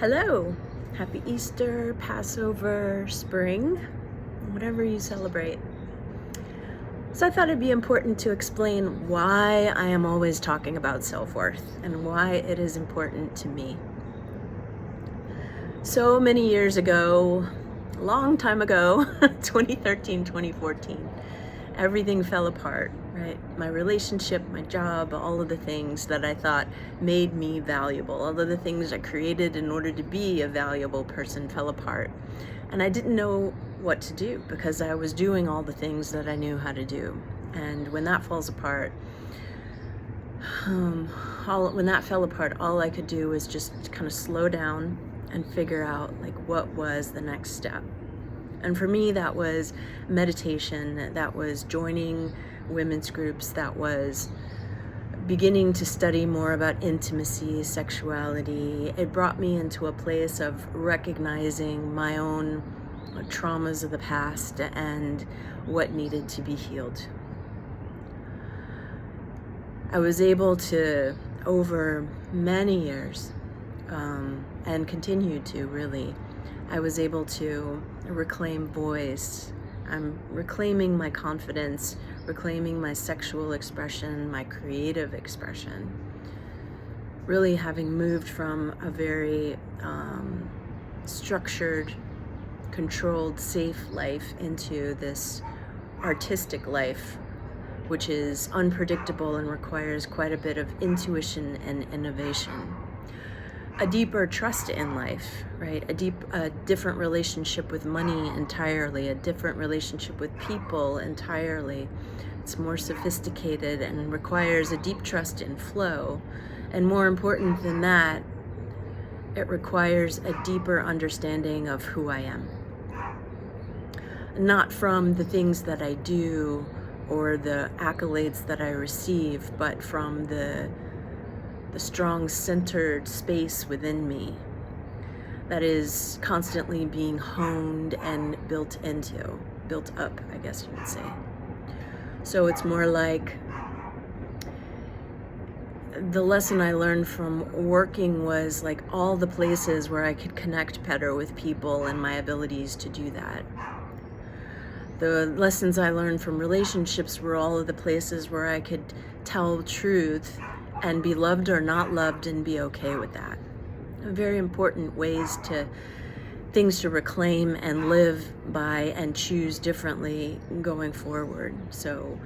Hello, happy Easter, Passover, spring, whatever you celebrate. So I thought it'd be important to explain why I am always talking about self-worth and why it is important to me. So many years ago, a long time ago, 2013, 2014, everything fell apart, right? My relationship, my job, all of the things that I thought made me valuable, all of the things I created in order to be a valuable person fell apart. And I didn't know what to do because I was doing all the things that I knew how to do. And when that falls apart, when that fell apart, all I could do was just kind of slow down and figure out like what was the next step. And for me, that was meditation, that was joining women's groups, that was beginning to study more about intimacy, sexuality. It brought me into a place of recognizing my own traumas of the past and what needed to be healed. I was able to, over many years, and continued to really, I was able to reclaim voice. I'm reclaiming my confidence, reclaiming my sexual expression, my creative expression. Really having moved from a very structured, controlled, safe life into this artistic life, which is unpredictable and requires quite a bit of intuition and innovation. A deeper trust in life, right? A different relationship with money entirely, a different relationship with people entirely. It's more sophisticated and requires a deep trust in flow. And more important than that, it requires a deeper understanding of who I am. Not from the things that I do or the accolades that I receive, but from the strong centered space within me that is constantly being honed and built up, I guess you would say. So it's more like the lesson I learned from working was like all the places where I could connect better with people and my abilities to do that. The lessons I learned from relationships were all of the places where I could tell truth and be loved or not loved and be okay with that. Very important things to reclaim and live by and choose differently going forward. So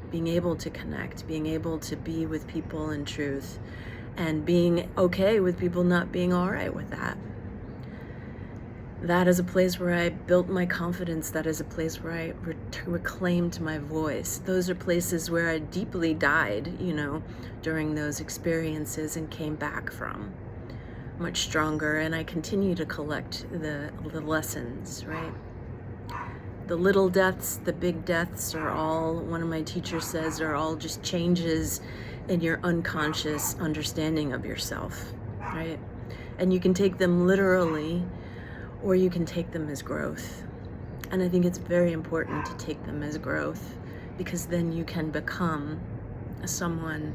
being able to connect, being able to be with people in truth, and being okay with people not being all right with that. That is a place where I built my confidence. That is a place where I reclaimed my voice. Those are places where I deeply died, during those experiences and came back from much stronger. And I continue to collect the lessons, right? The little deaths, the big deaths are all, one of my teachers says, are all just changes in your unconscious understanding of yourself, right? And you can take them literally, or you can take them as growth. And I think it's very important to take them as growth, because then you can become someone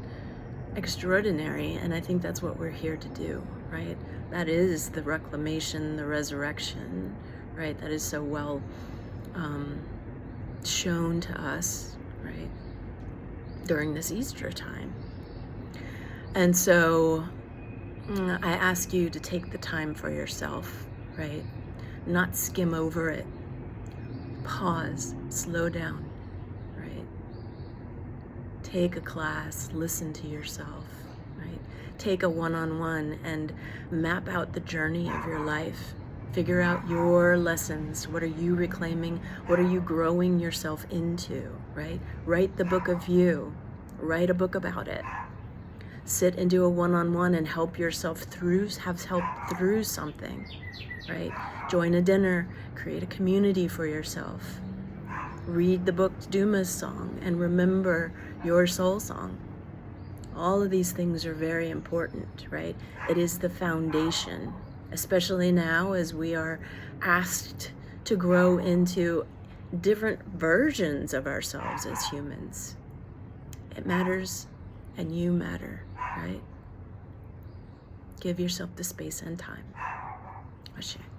extraordinary. And I think that's what we're here to do, right? That is the reclamation, the resurrection, right? That is so well shown to us, right? During this Easter time. And so I ask you to take the time for yourself, right? Not skim over it. Pause, slow down, right? Take a class, listen to yourself, right? Take a one-on-one and map out the journey of your life. Figure out your lessons. What are you reclaiming? What are you growing yourself into, right? Write the book of you. Write a book about it. Sit and do a one-on-one and help yourself through, have help through something, right? Join a dinner, create a community for yourself. Read the book Duma's song and remember your soul song. All of these things are very important, right? It is the foundation, especially now as we are asked to grow into different versions of ourselves as humans. It matters, and you matter, right? Give yourself the space and time. Ashe.